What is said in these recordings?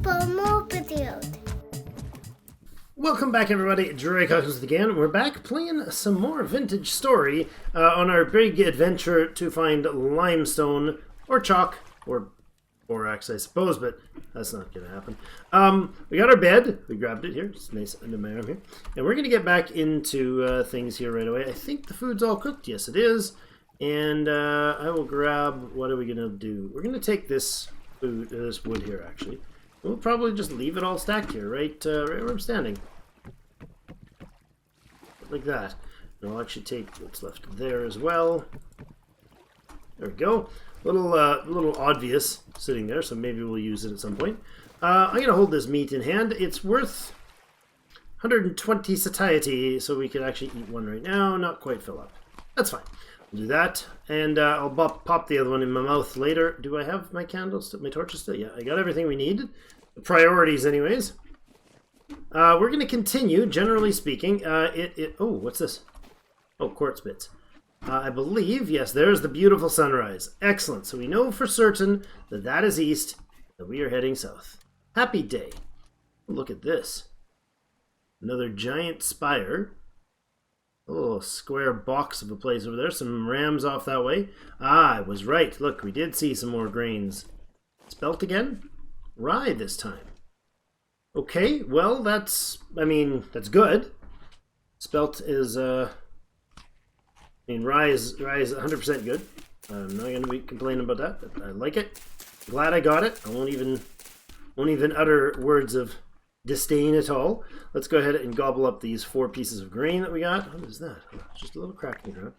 permeated. Welcome back, everybody. Hawkins again. We're back playing some more vintage story on our big adventure to find limestone or chalk or borax, I suppose, but that's not going to happen. We got our bed. We grabbed it here. It's nice under my arm here. And we're going to get back into things here right away. I think the food's all cooked. Yes, it is. And I will grab, what are we going to do? We're going to take this food, this wood here, actually. We'll probably just leave it all stacked here, right where I'm standing. Like that. And I'll actually take what's left there as well. There we go. Little obvious sitting there, so maybe we'll use it at some point. I'm going to hold this meat in hand. It's worth 120 satiety, so we could actually eat one right now, not quite fill up. That's fine. We'll do that, and I'll pop the other one in my mouth later. Do I have my candles, my torches still? Yeah, I got everything we need. The priorities, anyways. We're going to continue, generally speaking. Oh, what's this? Oh, quartz bits. I believe, yes, there's the beautiful sunrise. Excellent. So we know for certain that that is east, that we are heading south. Happy day. Look at this. Another giant spire. A little square box of a place over there. Some rams off that way. Ah, I was right. Look, we did see some more grains. Spelt again? Rye this time. Okay, well, that's good. Spelt is, rye is 100% good. I'm not going to be complaining about that, but I like it. Glad I got it. I won't even utter words of disdain at all. Let's go ahead and gobble up these 4 pieces of grain that we got. What is that? Oh, just a little crack in the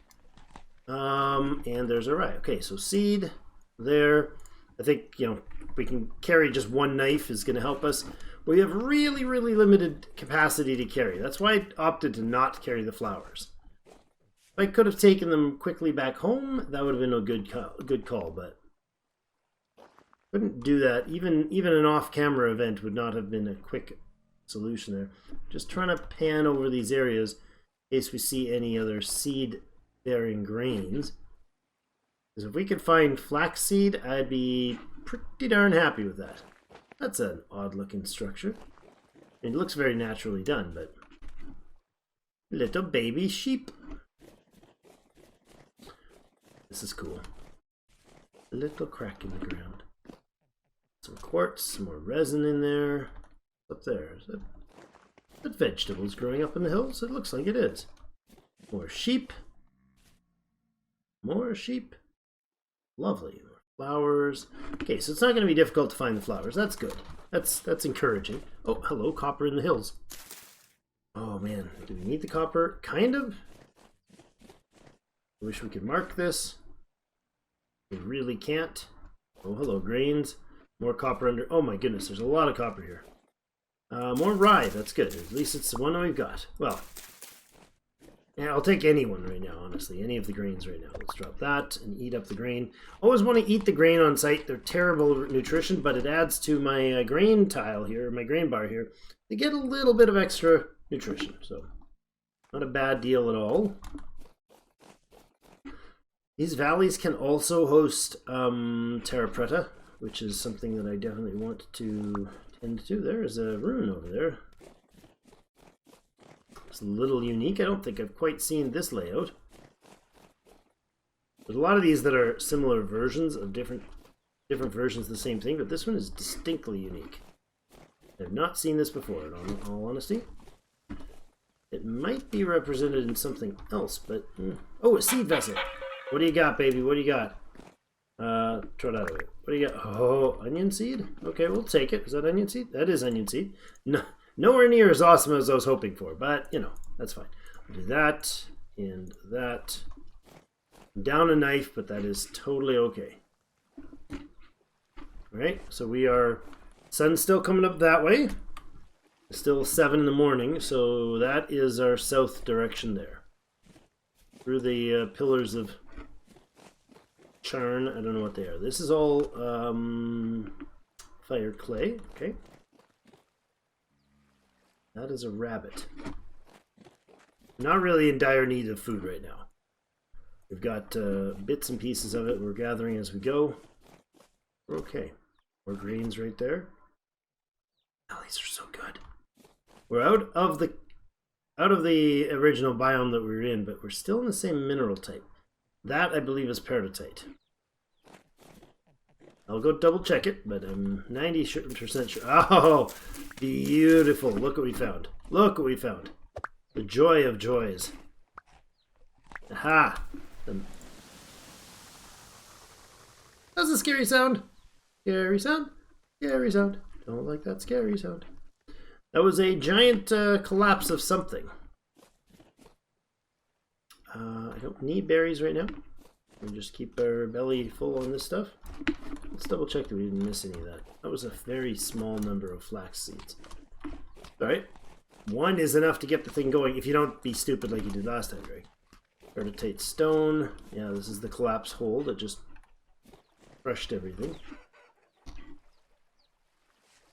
ground. And there's our rye. Okay, so seed there. I think, we can carry just one knife is going to help us. We have really, really limited capacity to carry. That's why I opted to not carry the flowers. If I could have taken them quickly back home, that would have been a good call, but couldn't do that. Even an off-camera event would not have been a quick solution there. Just trying to pan over these areas in case we see any other seed-bearing grains. Because if we could find flaxseed, I'd be pretty darn happy with that. That's an odd-looking structure. It looks very naturally done, but little baby sheep. This is cool. A little crack in the ground. Some quartz, some more resin in there. Up there. Is that vegetables growing up in the hills? It looks like it is. More sheep. More sheep. Lovely. More flowers. Okay, so it's not going to be difficult to find the flowers. That's good. That's encouraging. Oh, hello, copper in the hills. Oh man, do we need the copper? Kind of. I wish we could mark this. We really can't. Oh, hello, grains. More copper under... Oh my goodness, there's a lot of copper here. More rye, that's good. At least it's the one that we've got. Well, yeah, I'll take any one right now, honestly. Any of the grains right now. Let's drop that and eat up the grain. Always want to eat the grain on site. They're terrible nutrition, but it adds to my grain tile here, my grain bar here. To get a little bit of extra nutrition, so not a bad deal at all. These valleys can also host terra preta, which is something that I definitely want to tend to. There is a rune over there. It's a little unique. I don't think I've quite seen this layout. There's a lot of these that are similar versions of different versions of the same thing, but this one is distinctly unique. I've not seen this before, in all honesty. It might be represented in something else, but... Oh, a seed vessel! What do you got, baby? What do you got? Throw that away. What do you got? Oh, onion seed? Okay, we'll take it. Is that onion seed? That is onion seed. No, nowhere near as awesome as I was hoping for, but, that's fine. I'll do that, and that. I'm down a knife, but that is totally okay. Alright, so we are... Sun's still coming up that way. It's still 7 in the morning, so that is our south direction there. Through the pillars of charn. I don't know what they are. This is all fire clay. Okay. That is a rabbit. Not really in dire need of food right now. We've got bits and pieces of it. We're gathering as we go. We're okay. More greens right there. Oh, these are so good. We're out of the original biome that we were in, but we're still in the same mineral type. That, I believe, is peridotite. I'll go double check it, but I'm 90% sure. Oh, beautiful. Look what we found. Look what we found. The joy of joys. Aha. That's a scary sound. Scary sound. Scary sound. Don't like that scary sound. That was a giant collapse of something. I don't need berries right now. We'll just keep our belly full on this stuff. Let's double check that we didn't miss any of that. That was a very small number of flax seeds. Alright. One is enough to get the thing going if you don't be stupid like you did last time, Greg. Vertitate stone. Yeah, this is the collapse hole that just crushed everything.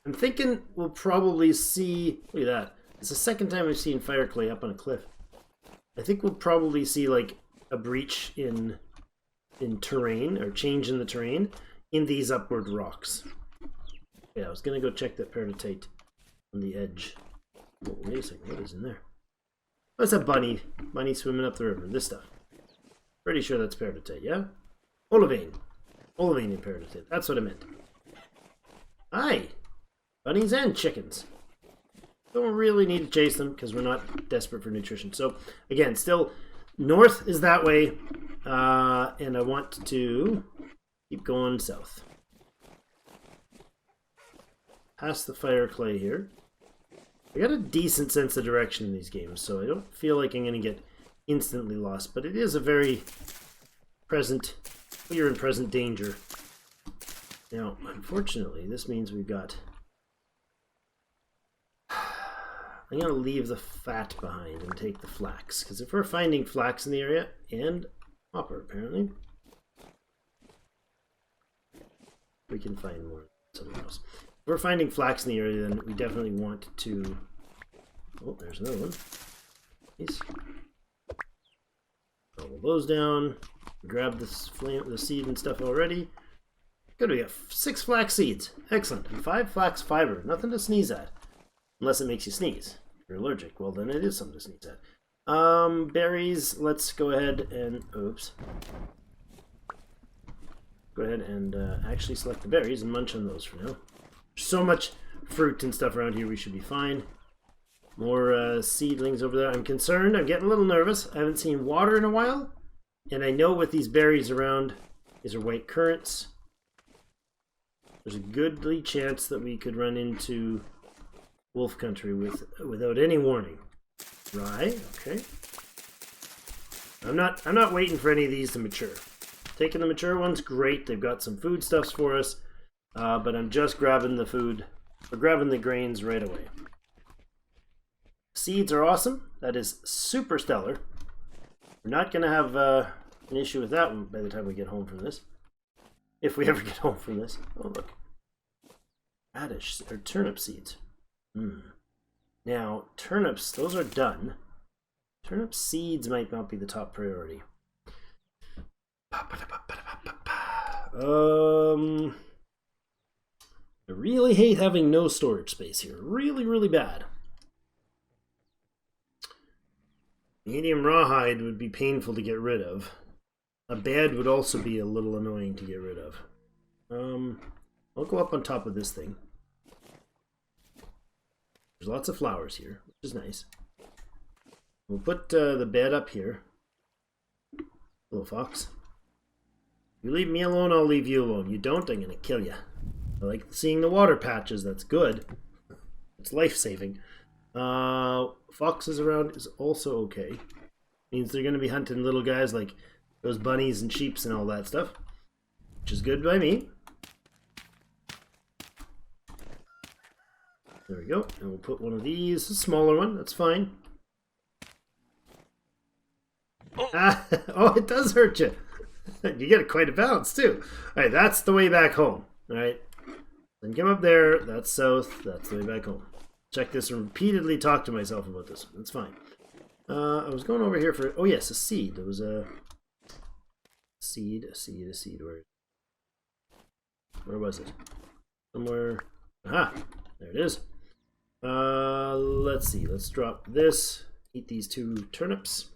I'm thinking we'll probably see... Look at that. It's the second time I've seen fire clay up on a cliff. I think we'll probably see like a breach in terrain, or change in the terrain, in these upward rocks. Yeah, I was going to go check that peridotite on the edge. Oh, wait a second, what is in there? Oh, it's a bunny. Bunny swimming up the river. This stuff. Pretty sure that's peridotite, yeah? Olivine. Olivine and peridotite. That's what I meant. Hi! Bunnies and chickens. Don't really need to chase them because we're not desperate for nutrition. So, again, still, north is that way. And I want to keep going south. Past the fire clay here. I got a decent sense of direction in these games, so I don't feel like I'm going to get instantly lost. But it is a very present, clear and present danger. Now, unfortunately, this means we've got... I'm going to leave the fat behind and take the flax. Because if we're finding flax in the area, and copper apparently, we can find more somewhere else. If we're finding flax in the area, then we definitely want to... Oh, there's another one. Nice. Roll those down. Grab this flame, the seed and stuff already. Good, we got 6 flax seeds. Excellent. And 5 flax fiber. Nothing to sneeze at. Unless it makes you sneeze. If you're allergic, well then it is something to sneeze at. Berries, let's go ahead and... Oops. Go ahead and actually select the berries and munch on those for now. There's so much fruit and stuff around here, we should be fine. More seedlings over there. I'm concerned, I'm getting a little nervous. I haven't seen water in a while. And I know with these berries around, these are white currants. There's a goodly chance that we could run into wolf country without any warning. Right, okay. I'm not waiting for any of these to mature. Taking the mature ones, great. They've got some foodstuffs for us. But I'm just grabbing the food, or grabbing the grains right away. Seeds are awesome. That is super stellar. We're not going to have an issue with that one by the time we get home from this. If we ever get home from this. Oh, look. Radish, or turnip seeds. Now, turnips, those are done. Turnip seeds might not be the top priority. I really hate having no storage space here. Really, really bad. Medium rawhide would be painful to get rid of. A bed would also be a little annoying to get rid of. I'll go up on top of this thing. There's lots of flowers here, which is nice. We'll put the bed up here. Little fox. You leave me alone, I'll leave you alone. You don't, I'm going to kill you. I like seeing the water patches, that's good. It's life-saving. Foxes around is also okay. Means they're going to be hunting little guys like those bunnies and sheeps and all that stuff. Which is good by me. There we go. And we'll put one of these, a smaller one, that's fine. Oh, oh it does hurt you. You get quite a balance too. Alright, that's the way back home. Alright. Then come up there, that's south, that's the way back home. Check this and repeatedly talk to myself about this. That's fine. I was going over here for... Oh yes, a seed. There was a seed. Where was it? Somewhere... Aha! There it is. Let's see. Let's drop this. Eat these 2 turnips.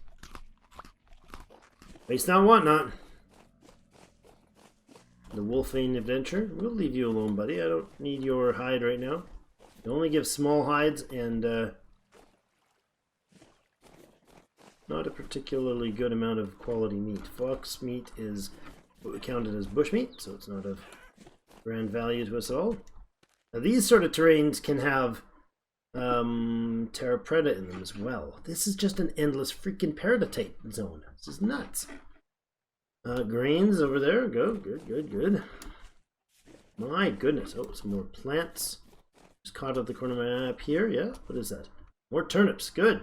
Waste not, want not. The Wolfane adventure. We'll leave you alone, buddy. I don't need your hide right now. You only give small hides and not a particularly good amount of quality meat. Fox meat is counted as bushmeat, so it's not of grand value to us all. Now, these sort of terrains can have Terra Preta in them as well. This is just an endless freaking Paradotype zone. This is nuts. Grains over there. Go. Good. My goodness. Oh, some more plants. Just caught up the corner of my map here. Yeah, what is that? More turnips. Good.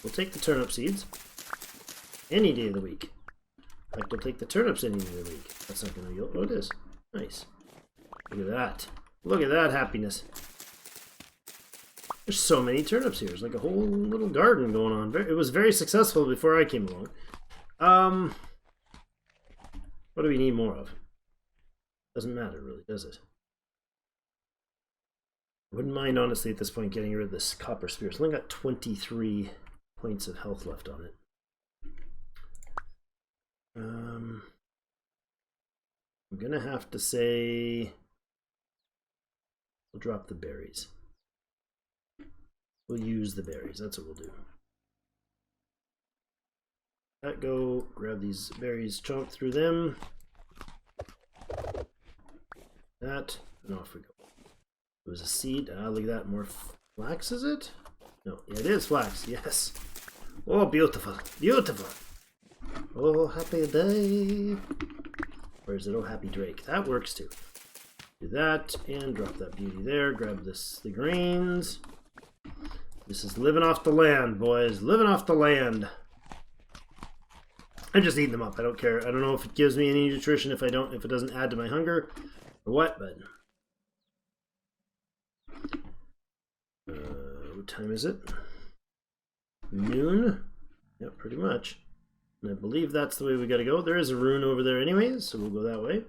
We'll take the turnip seeds any day of the week. In fact, I'll take the turnips any day of the week. That's not going to yield. Oh, it is. Nice. Look at that. Look at that happiness. There's so many turnips here. It's like a whole little garden going on. It was very successful before I came along. What do we need more of? Doesn't matter, really, does it? I wouldn't mind, honestly, at this point, getting rid of this copper spear. It's only got 23 points of health left on it. I'm gonna have to say we'll drop the berries. We'll use the berries. That's what we'll do. Go grab these berries, chomp through them. That, and off we go. It was a seed. Look at that. More flax, is it? No, yeah, it is flax. Yes. Oh, beautiful. Beautiful. Oh, happy day. Where is it? Oh, happy Drake. That works too. Do that and drop that beauty there. Grab the grains. This is living off the land, boys. Living off the land. I'm just eating them up. I don't care. I don't know if it gives me any nutrition if it doesn't add to my hunger or what, but what time is it? Noon? Yep, pretty much. And I believe that's the way we gotta go. There is a rune over there anyways, so we'll go that way.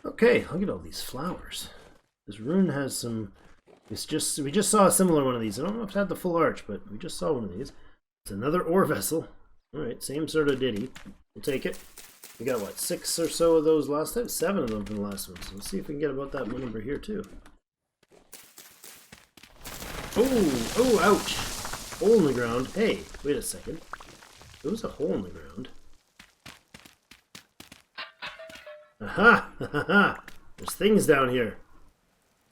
Okay, look at all these flowers. This rune has some. We just saw a similar one of these. I don't know if it had the full arch, but we just saw one of these. It's another ore vessel. All right, same sort of ditty. We'll take it. We got what, 6 or so of those last time? 7 of them from the last one. So let's see if we can get about that number here too. Oh, ouch! Hole in the ground. Hey, wait a second. There was a hole in the ground. Aha! There's things down here.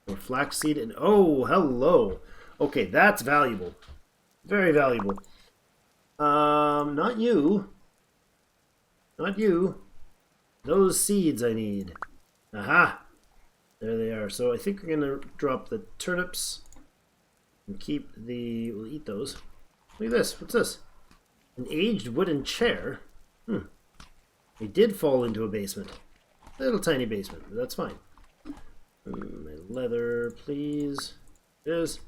More flaxseed and oh, hello. Okay, that's valuable. Very valuable. Not you. Not you. Those seeds I need. Aha! There they are. So I think we're gonna drop the turnips and keep the. We'll eat those. Look at this. What's this? An aged wooden chair. We did fall into a basement. Little tiny basement, but that's fine. My leather, please. Yes.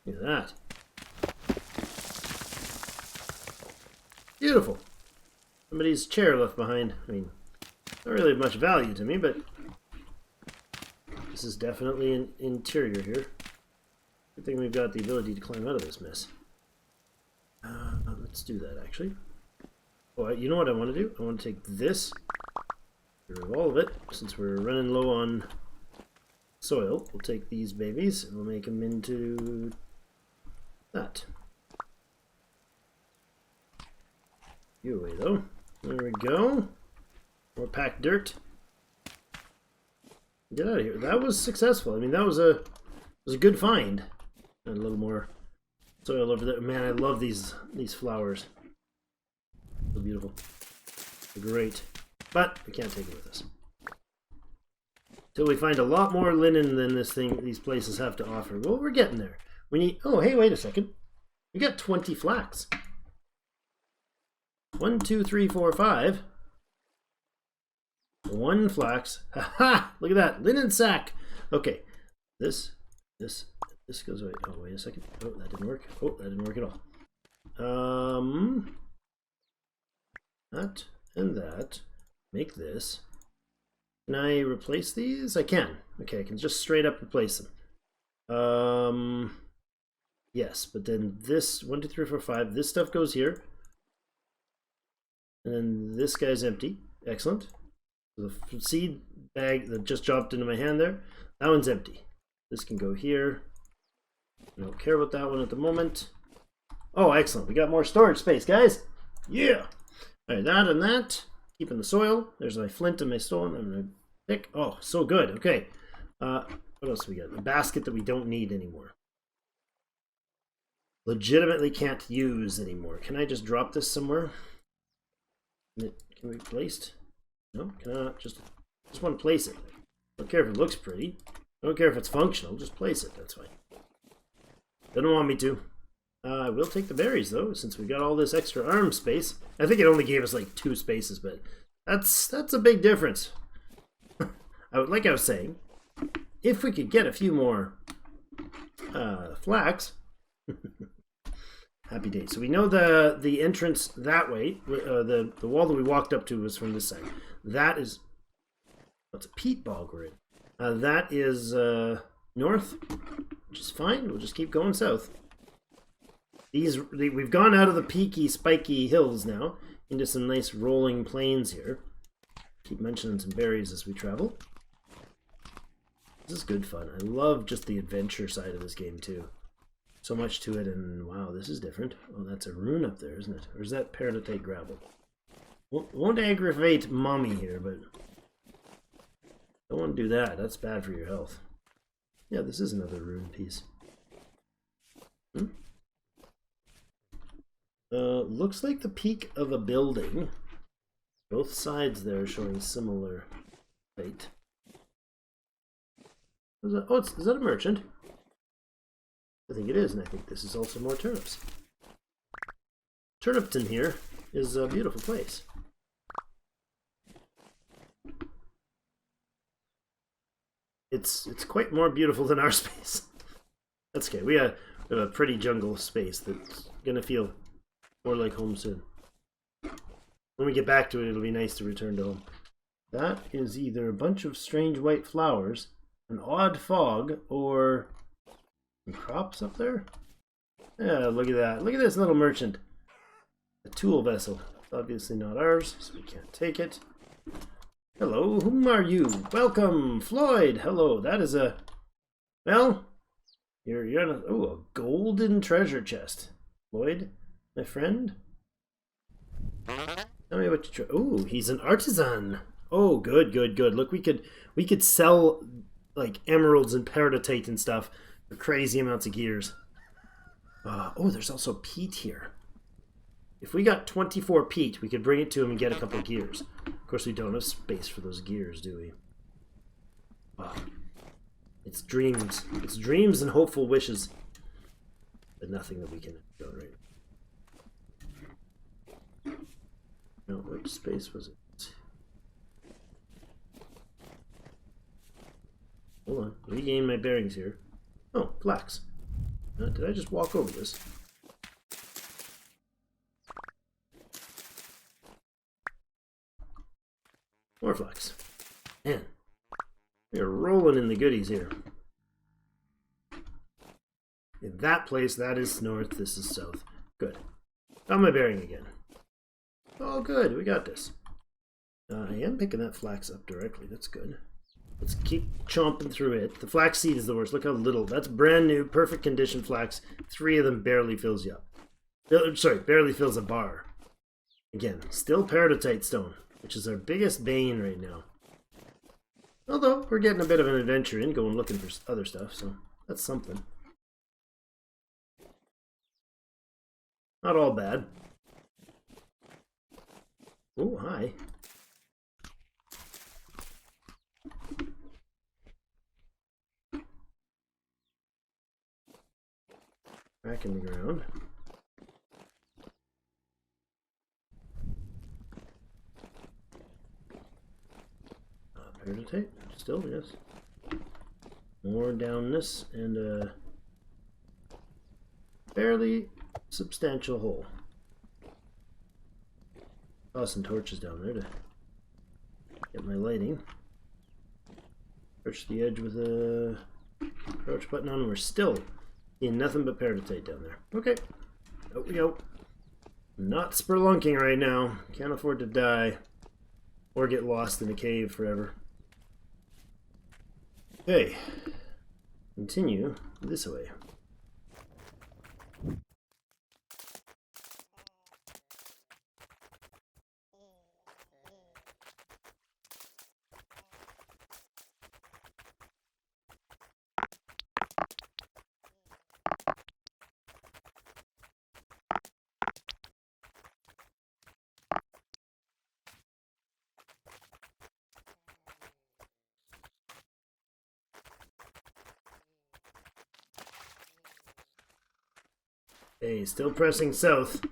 Look at that. Beautiful. Somebody's chair left behind. I mean, not really of much value to me, but this is definitely an interior here. Good thing we've got the ability to climb out of this mess. Let's do that, actually. Oh, you know what I want to do? I want to take this. Get rid of all of it, since we're running low on soil. We'll take these babies and we'll make them into that. You away though. There we go. More packed dirt. Get out of here. That was successful. I mean, that was a good find. And a little more soil over there. Man, I love these flowers. So beautiful. They're great. But we can't take it with us. Till we find a lot more linen than these places have to offer. Well, we're getting there. We need. Oh, hey, wait a second. We got 20 flax. 1, 2, 3, 4, 5. 1 flax. Ha! Look at that linen sack. Okay, this goes away. Oh, wait a second. Oh, that didn't work. Oh, that didn't work at all. That and that. Make this. Can I replace these? I can. Okay, I can just straight up replace them. Yes, but then this 1, 2, 3, 4, 5. This stuff goes here, and then this guy's empty. Excellent. The seed bag that just dropped into my hand there, that one's empty. This can go here. I don't care about that one at the moment. Oh, excellent. We got more storage space, guys. Yeah. All right, that and that. Keeping the soil. There's my flint and my stone. I'm gonna pick. Oh, so good. Okay. What else we got? A basket that we don't need anymore. Legitimately can't use anymore. Can I just drop this somewhere? Can it be placed? No, cannot. Just want to place it. Don't care if it looks pretty. Don't care if it's functional. Just place it. That's fine. They don't want me to. I will take the berries though, since we got all this extra arm space. I think it only gave us like 2 spaces, but that's a big difference. Like I was saying, if we could get a few more flax, happy days. So we know the entrance that way. The wall that we walked up to was from this side. That is, what's a peat bog we're in. That is north, which is fine. We'll just keep going south. We've gone out of the peaky, spiky hills now into some nice rolling plains here. Keep mentioning some berries as we travel. This is good fun. I love just the adventure side of this game too. So much to it, and wow, this is different. Oh, that's a rune up there, isn't it? Or is that permeated gravel? Won't aggravate mommy here, but don't want to do that. That's bad for your health. Yeah, this is another rune piece. Looks like the peak of a building. Both sides there are showing similar fate. Is that a merchant? I think it is, and I think this is also more turnips. Turnipton here is a beautiful place. It's quite more beautiful than our space. That's okay. We have a pretty jungle space that's gonna feel more like home soon. When we get back to it, it'll be nice to return to home. That is either a bunch of strange white flowers, an odd fog, or some crops up there. Yeah, look at that. Look at this little merchant. A tool vessel. Obviously not ours, so we can't take it. Hello, whom are you? Welcome, Floyd. Hello, that is a... Well, you're in a... Oh, a golden treasure chest. Floyd, my friend? Tell me what you... Oh, he's an artisan. Oh, good, good, good. Look, we could sell, like, emeralds and peridotite and stuff for crazy amounts of gears. Oh, there's also peat here. If we got 24 peat, we could bring it to him and get a couple of gears. Of course, we don't have space for those gears, do we? Wow. It's dreams. It's dreams and hopeful wishes. But nothing that we can go right. No, which space was it? Hold on. Regain my bearings here. Oh, flax. Did I just walk over this? More flax. Man, we're rolling in the goodies here. In that place, that is north, this is south. Good. Got my bearing again. Oh, good, we got this. I am picking that flax up directly, that's good. Let's keep chomping through it. The flax seed is the worst. Look how little. That's brand new, perfect condition flax. 3 of them barely fills you up. Sorry, barely fills a bar. Again, still peridotite stone, which is our biggest bane right now. Although, we're getting a bit of an adventure in, going looking for other stuff, so that's something. Not all bad. Oh, hi. Back in the ground. Peridotite, still, yes. More downness and barely substantial hole. Toss some torches down there to get my lighting. Approach the edge with a approach button on. We're still in nothing but peridotite down there. Okay, out we go. Not spelunking right now. Can't afford to die or get lost in a cave forever. Okay, continue this way. Okay, still pressing south.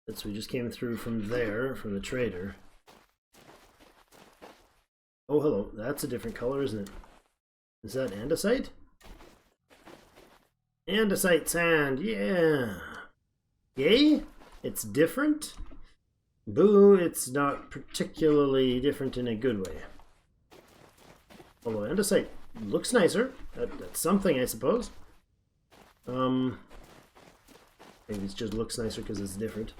Since we just came through from there, from the trader. Oh, hello. That's a different color, isn't it? Is that andesite? Andesite sand, yeah. Yay? It's different? Boo, it's not particularly different in a good way. Although andesite looks nicer. That's something, I suppose. Maybe it just looks nicer because it's different.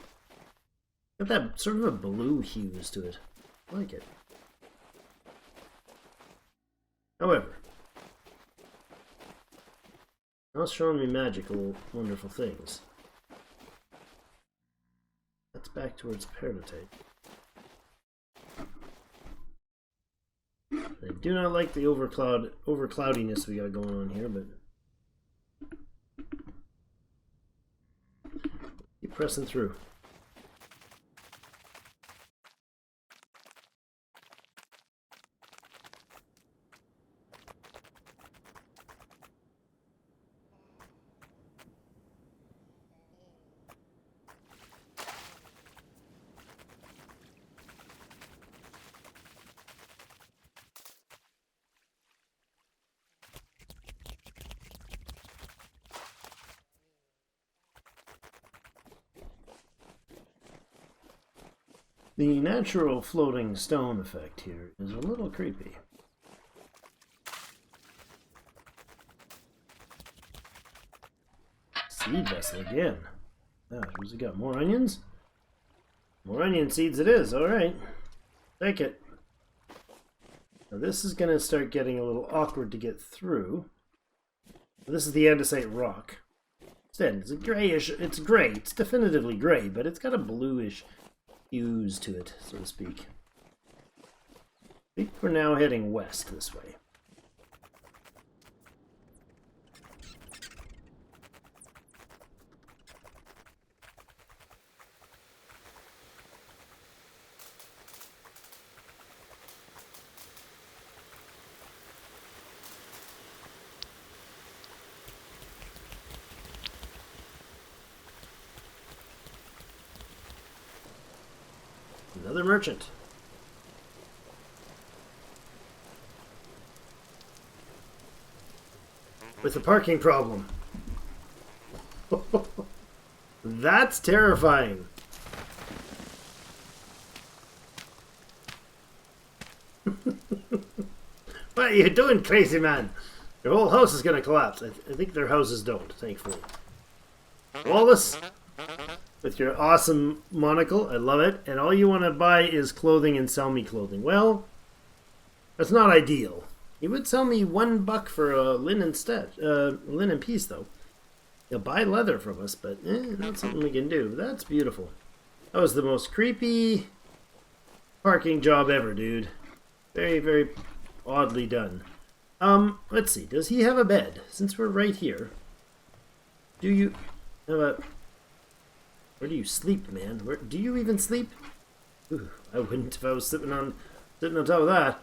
Got that sort of a blue hues to it. I like it. However, now it's showing me magical, wonderful things. That's back towards peridotite. I do not like the overcloudiness we got going on here, but keep pressing through. The natural floating stone effect here is a little creepy. Seed vessel again. Ah, who's it got? More onions? More onion seeds it is, alright. Take it. Now this is going to start getting a little awkward to get through. This is the andesite rock. Instead, it's a grayish, it's gray. It's definitively gray, but it's got a bluish hues to it, so to speak. I think we're now heading west this way. Another merchant. With a parking problem. That's terrifying. What are you doing, crazy man? Your whole house is going to collapse. I think their houses don't, thankfully. Wallace, with your awesome monocle, I love it. And all you want to buy is clothing and sell me clothing. Well, that's not ideal. He would sell me $1 for a linen linen piece, though. He'll buy leather from us, but not something we can do. That's beautiful. That was the most creepy parking job ever, dude. Very, very oddly done. Let's see. Does he have a bed? Since we're right here. Do you have a... Where do you sleep, man? Where do you even sleep? Ooh, I wouldn't if I was sitting on top of that.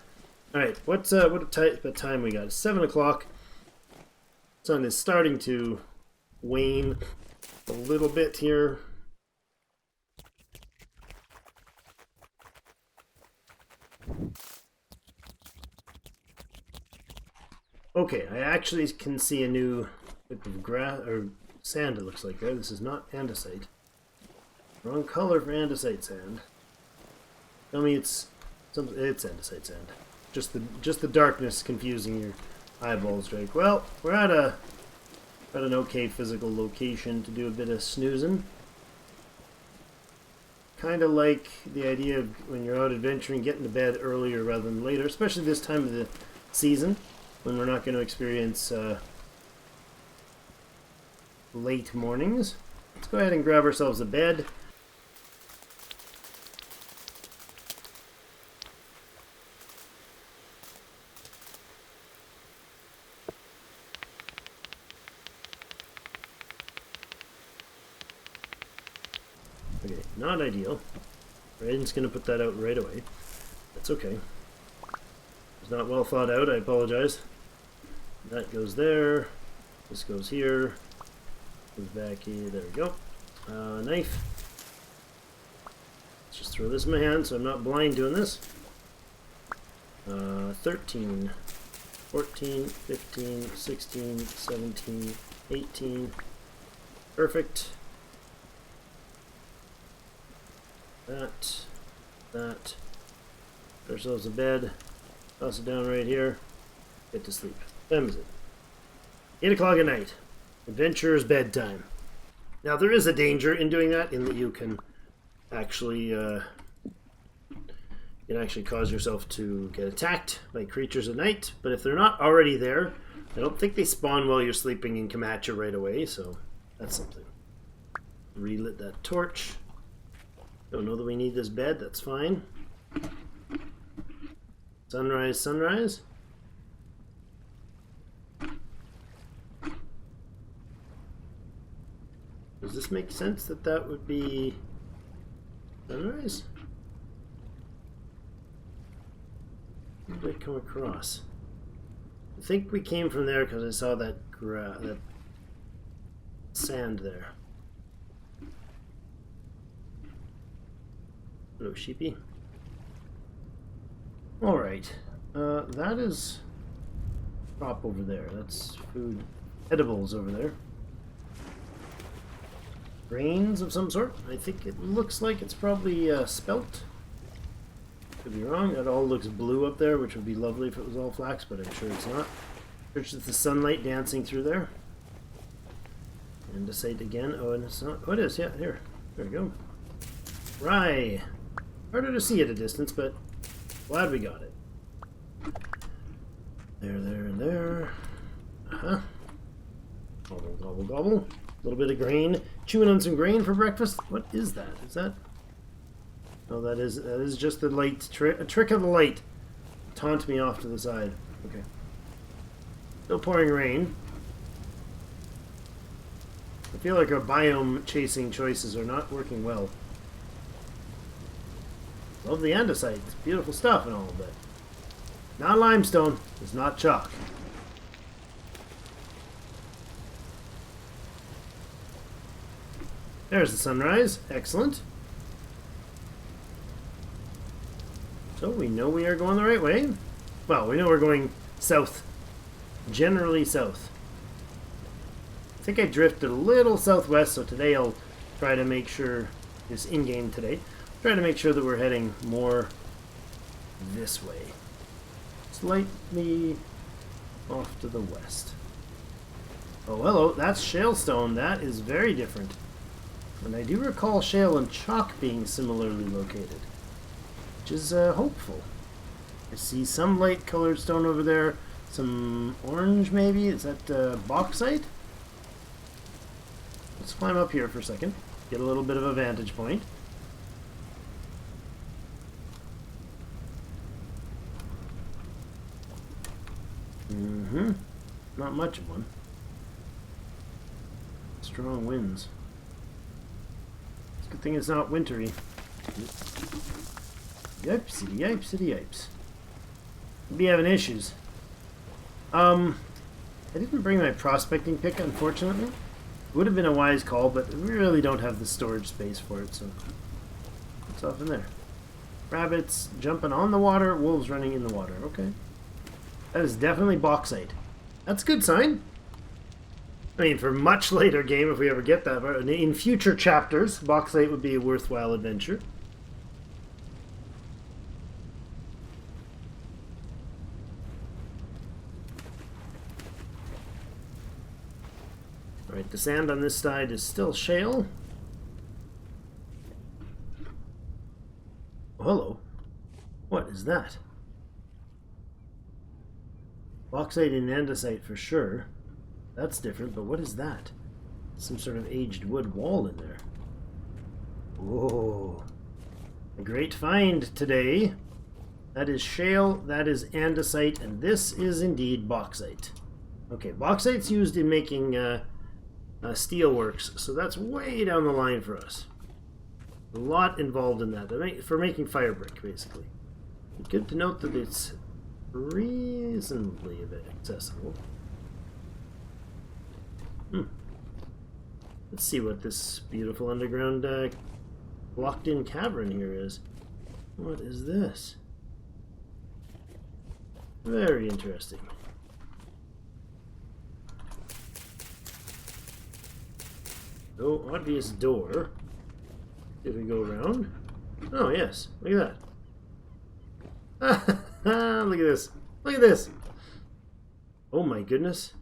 All right, what time we got? 7 o'clock. Sun is starting to wane a little bit here. Okay, I actually can see a new bit of grass or sand, it looks like there. This is not andesite. Wrong color for andesite sand. Tell me it's andesite sand. Just the darkness confusing your eyeballs, Drake. Well, we're at an okay physical location to do a bit of snoozing. Kind of like the idea of when you're out adventuring, getting to bed earlier rather than later, especially this time of the season when we're not going to experience late mornings. Let's go ahead and grab ourselves a bed. Okay, not ideal. Raiden's going to put that out right away. That's okay. It's not well thought out, I apologize. That goes there. This goes here. Goes back here. There we go. Knife. Let's just throw this in my hand so I'm not blind doing this. 13, 14, 15, 16, 17, 18. Perfect. That. Get ourselves a bed. Toss it down right here. Get to sleep. Time is it? 8 o'clock at night. Adventurer's bedtime. Now there is a danger in doing that, in that you can actually cause yourself to get attacked by creatures at night. But if they're not already there, I don't think they spawn while you're sleeping and come at you right away. So that's something. Relit that torch. Don't know that we need this bed. That's fine. Sunrise, sunrise. Does this make sense that that would be sunrise? What did I come across? I think we came from there because I saw that sand there. Hello, sheepy. Alright. That is crop over there. That's food. Edibles over there. Grains of some sort. I think it looks like it's probably spelt. Could be wrong. It all looks blue up there, which would be lovely if it was all flax, but I'm sure it's not. There's just the sunlight dancing through there. Andesite again. Oh, and it's not. Oh, it is. Yeah, here. There we go. Rye. Harder to see at a distance, but glad we got it. There, and there. Gobble, gobble, gobble. A little bit of grain. Chewing on some grain for breakfast. What is that? Is that? Oh, that is just the light. A trick of the light. Taunt me off to the side. Okay. Still pouring rain. I feel like our biome chasing choices are not working well. Love the andesite. It's beautiful stuff and all, but not limestone. It's not chalk. There's the sunrise. Excellent. So we know we are going the right way. Well, we know we're going south. Generally south. I think I drifted a little southwest, so today I'll try to make sure, this in-game today, try to make sure that we're heading more this way. Slightly off to the west. Oh, hello, that's shale stone. That is very different. And I do recall shale and chalk being similarly located, which is hopeful. I see some light colored stone over there. Some orange, maybe? Is that bauxite? Let's climb up here for a second. Get a little bit of a vantage point. Not much of one. Strong winds. It's a good thing it's not wintry. Yipesy, yipesy, yipes. We'll be having issues. I didn't bring my prospecting pick, unfortunately. It would have been a wise call, but we really don't have the storage space for it, so it's off in there. Rabbits jumping on the water, wolves running in the water. Okay. That is definitely bauxite. That's a good sign. I mean, for much later game, if we ever get that far, in future chapters, bauxite would be a worthwhile adventure. Alright, the sand on this side is still shale. Oh, hello. What is that? Bauxite and andesite for sure. That's different, but what is that? Some sort of aged wood wall in there. Whoa. A great find today. That is shale, that is andesite, and this is indeed bauxite. Okay, bauxite's used in making steelworks, so that's way down the line for us. A lot involved in that, for making fire brick, basically. Good to note that it's reasonably a bit accessible. Let's see what this beautiful underground locked-in cavern here is. What is this? Very interesting. No obvious door. Did we go around? Oh, yes. Look at that. Look at this. Look at this. Oh my goodness.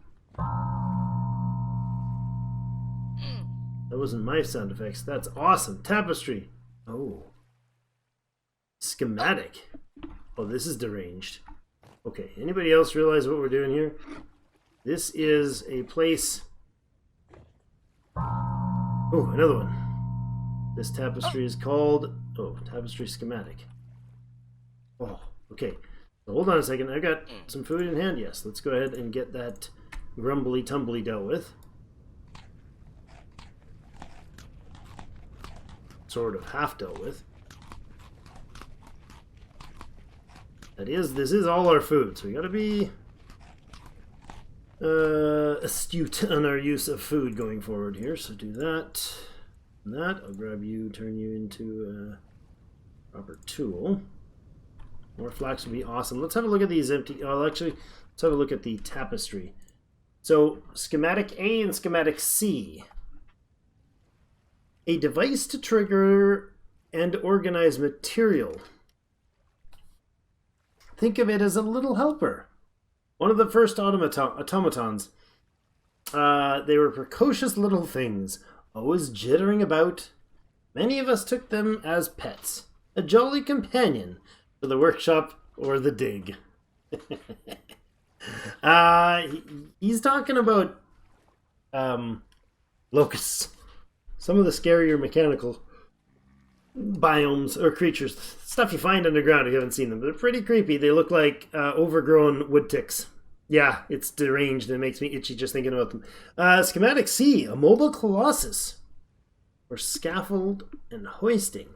That wasn't my sound effects. That's awesome. Tapestry. Oh. Schematic. Oh, this is deranged. Okay, anybody else realize what we're doing here? This is a place... Oh, another one. This tapestry is called... Oh, tapestry schematic. Oh, okay. So hold on a second. I've got some food in hand. Yes, let's go ahead and get that grumbly tumbly dealt with. Sort of half dealt with. This is all our food, so we gotta be astute on our use of food going forward here. So do that. And that. I'll grab you, turn you into a proper tool. More flax would be awesome. Let's have a look at these empty... Oh, actually, let's have a look at the tapestry. So, schematic A and schematic C. A device to trigger and organize material. Think of it as a little helper. One of the first automatons. They were precocious little things, always jittering about. Many of us took them as pets. A jolly companion for the workshop or the dig. He's talking about locusts. Some of the scarier mechanical biomes or creatures, stuff you find underground if you haven't seen them. They're pretty creepy. They look like overgrown wood ticks. Yeah, it's deranged and it makes me itchy just thinking about them. Schematic C, a mobile colossus for scaffold and hoisting.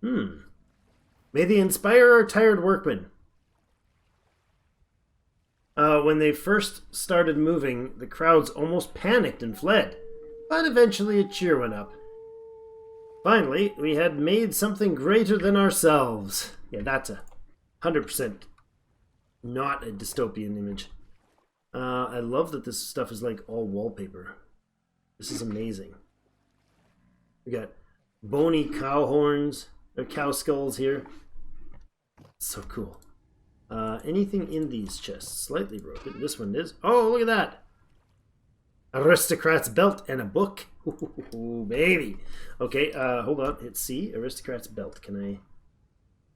May they inspire our tired workmen. When they first started moving, the crowds almost panicked and fled. But eventually a cheer went up. Finally, we had made something greater than ourselves. Yeah, that's 100% not a dystopian image. I love that this stuff is like all wallpaper. This is amazing. We got bony cow horns, or cow skulls here. So cool. Anything in these chests? Slightly broken. This one is. Oh, look at that! Aristocrat's belt and a book. Ooh, baby. Okay, hold on. Hit C. Aristocrat's belt. Can I...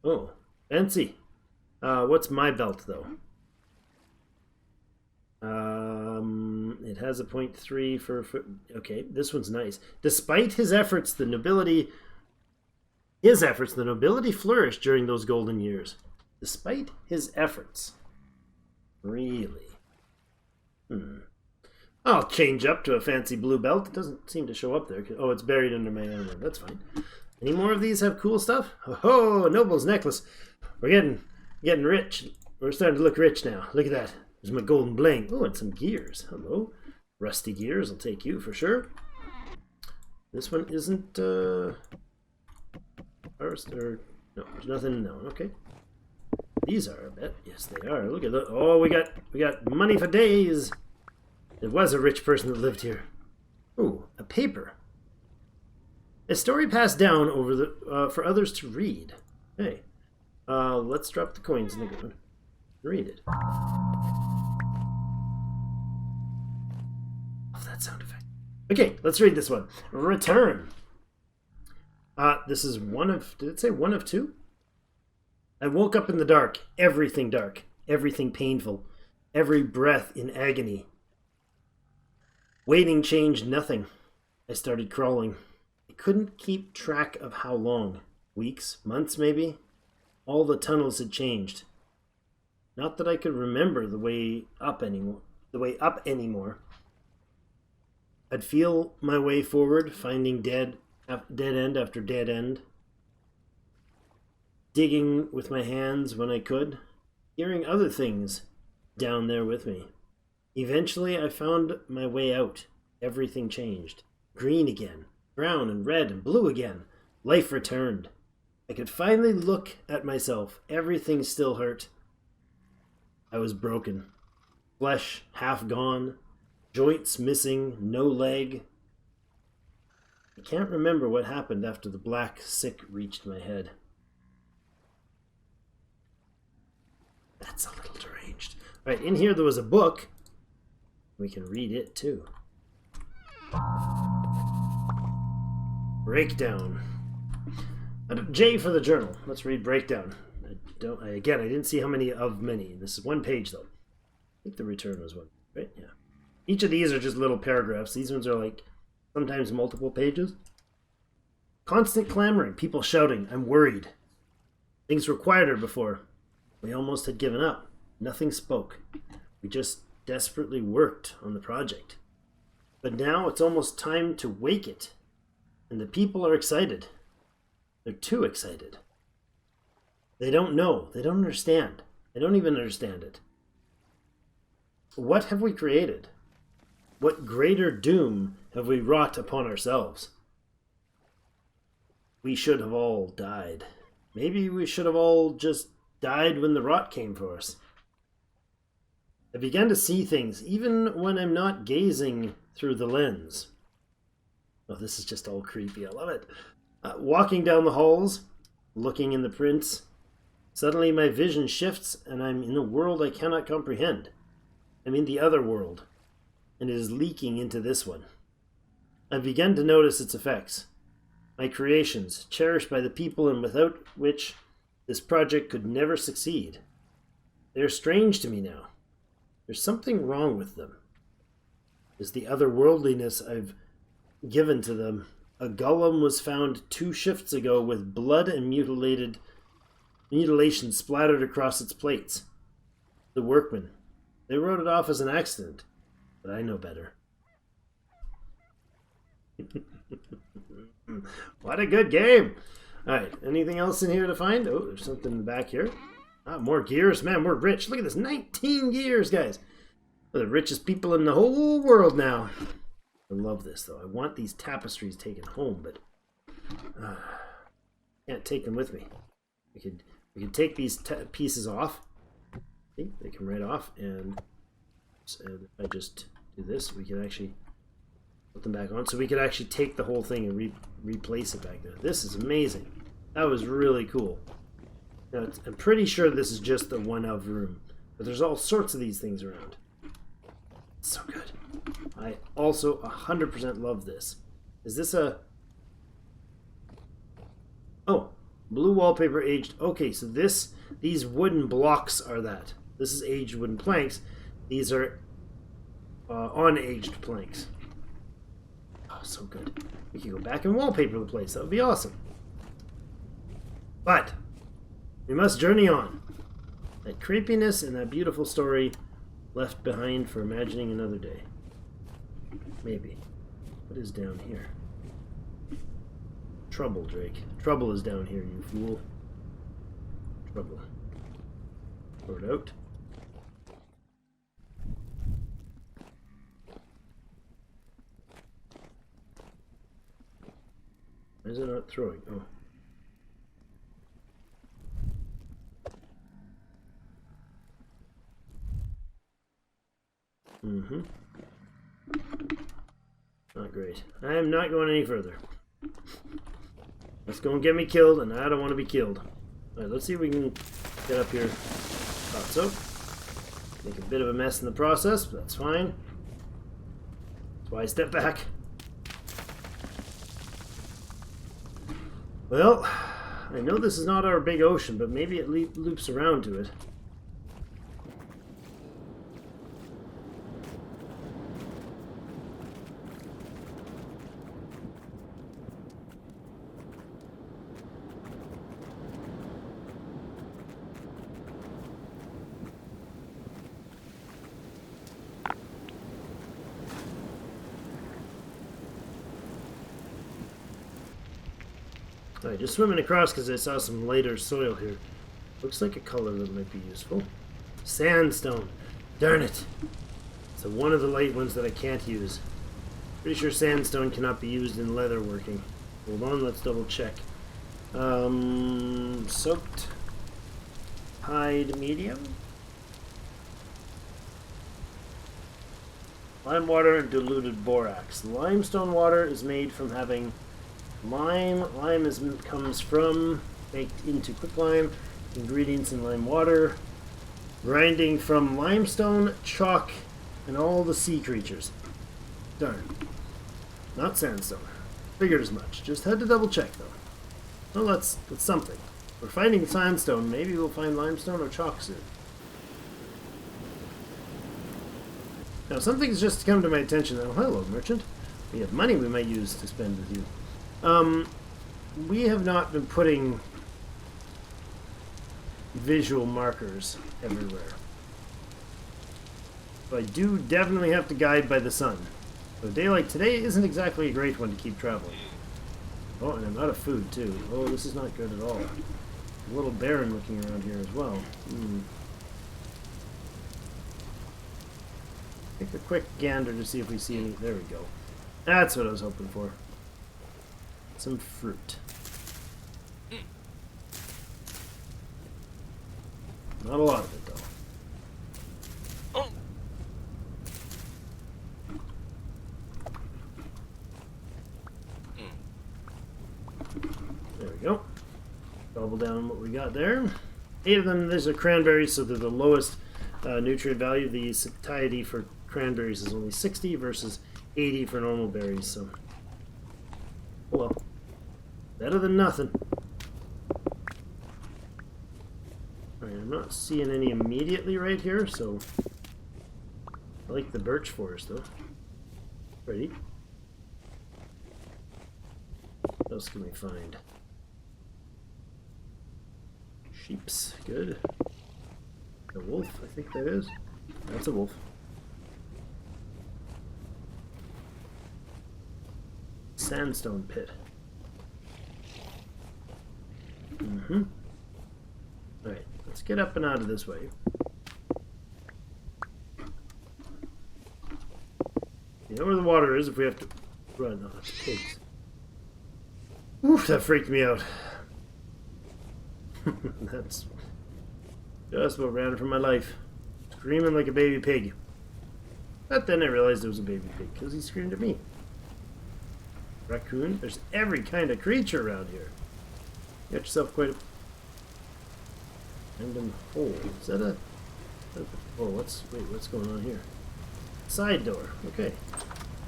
Oh, fancy. What's my belt, though? It has a 0.3 for... Okay, this one's nice. Despite his efforts, the nobility... flourished during those golden years. Despite his efforts. Really? I'll change up to a fancy blue belt. It doesn't seem to show up there. Oh, it's buried under my armor. That's fine. Any more of these have cool stuff? Oh, noble's necklace. We're getting rich. We're starting to look rich now. Look at that. There's my golden bling. Oh, and some gears. Hello. Rusty gears. I'll take you for sure. This one isn't, no, there's nothing. No, okay. These are, I bet. Yes, they are. Look at that. Oh, we got money for days. There was a rich person that lived here. Ooh, a paper. A story passed down over the for others to read. Hey, let's drop the coins in the ground. Read it. Love that sound effect. Okay, let's read this one. Return. This is one of. Did it say one of two? I woke up in the dark. Everything painful. Every breath in agony. Waiting changed nothing. I started crawling. I couldn't keep track of how long. Weeks, months maybe? All the tunnels had changed. Not that I could remember the way up anymore. I'd feel my way forward, finding dead end after dead end. Digging with my hands when I could. Hearing other things down there with me. Eventually I found my way out. Everything changed. Green again. Brown and red and blue again. Life returned. I could finally look at myself. Everything still hurt. I was broken. Flesh half gone. Joints missing. No leg. I can't remember what happened after the black sick reached my head. That's a little deranged. Alright, in here there was a book. We can read it too. Breakdown. J for the journal. Let's read breakdown. I didn't see how many of many. This is one page though. I think the return was one, right? Yeah. Each of these are just little paragraphs. These ones are like sometimes multiple pages. Constant clamoring, people shouting. I'm worried. Things were quieter before. We almost had given up. Nothing spoke. We just desperately worked on the project. But now it's almost time to wake it. And the people are excited. They're too excited. They don't know. They don't understand. They don't even understand it. What have we created? What greater doom have we wrought upon ourselves? We should have all died. Maybe we should have all just died when the rot came for us. I began to see things, even when I'm not gazing through the lens. Oh, this is just all creepy. I love it. Walking down the halls, looking in the prints, suddenly my vision shifts and I'm in a world I cannot comprehend. I'm in the other world, and it is leaking into this one. I've begun to notice its effects. My creations, cherished by the people and without which this project could never succeed. They're strange to me now. There's something wrong with them. Is the otherworldliness I've given to them. A golem was found 2 shifts ago with blood and mutilation splattered across its plates. The workmen. They wrote it off as an accident, but I know better. What a good game! Alright, anything else in here to find? Oh, there's something in the back here. More gears. Man, we're rich. Look at this. 19 gears, guys. We're the richest people in the whole world now. I love this, though. I want these tapestries taken home, but can't take them with me. We could take these pieces off. See, they come right off, and if I just do this, we can actually put them back on. So we could actually take the whole thing and replace it back there. This is amazing. That was really cool. Now, I'm pretty sure this is just the one-of room, but there's all sorts of these things around. It's so good. I also 100% love this. Is this a... Oh, blue wallpaper aged... Okay, so these wooden blocks are that. This is aged wooden planks. These are unaged planks. Oh, so good. We can go back and wallpaper the place. That would be awesome. But we must journey on. That creepiness and that beautiful story left behind for imagining another day. Maybe. What is down here? Trouble, Drake. Trouble is down here, you fool. Trouble. Throw it out. Why is it not throwing? Oh. Not great. I am not going any further. Let's go and get me killed, and I don't want to be killed. Alright, let's see if we can get up here. Thought so. Make a bit of a mess in the process, but that's fine. That's why I step back. Well, I know this is not our big ocean, but maybe it loops around to it. Alright, just swimming across because I saw some lighter soil here. Looks like a color that might be useful. Sandstone. Darn it. It's one of the light ones that I can't use. Pretty sure sandstone cannot be used in leather working. Hold on, let's double check. Soaked hide medium. Lime water and diluted borax. Limestone water is made from having lime. Lime comes from baked into quicklime. Ingredients in lime water. Grinding from limestone, chalk, and all the sea creatures. Darn. Not sandstone. Figured as much. Just had to double check though. Well, that's something. We're finding sandstone. Maybe we'll find limestone or chalk soon. Now something's just come to my attention. Oh, hello, merchant. We have money we might use to spend with you. We have not been putting visual markers everywhere. So I do definitely have to guide by the sun. So a day like today isn't exactly a great one to keep traveling. Oh, and I'm out of food too. Oh, this is not good at all. A little barren looking around here as well. Take a quick gander to see if we see any. There we go. That's what I was hoping for. Some fruit. Not a lot of it, though. There we go. Double down what we got there. 8 of them, these are cranberries, so they're the lowest nutrient value. The satiety for cranberries is only 60 versus 80 for normal berries, so... Oh well. Better than nothing. Alright, I'm not seeing any immediately right here, so... I like the birch forest, though. Pretty. What else can we find? Sheeps. Good. A wolf, I think that is. That's a wolf. Sandstone pit. Alright, let's get up and out of this way. You know where the water is if we have to run. Oh, that's pigs. Oof, that freaked me out. That's just what ran from my life. Screaming like a baby pig. But then I realized it was a baby pig because he screamed at me. Raccoon. There's every kind of creature around here. You got yourself quite a random hole. Is that a... Oh, what's going on here? Side door. Okay.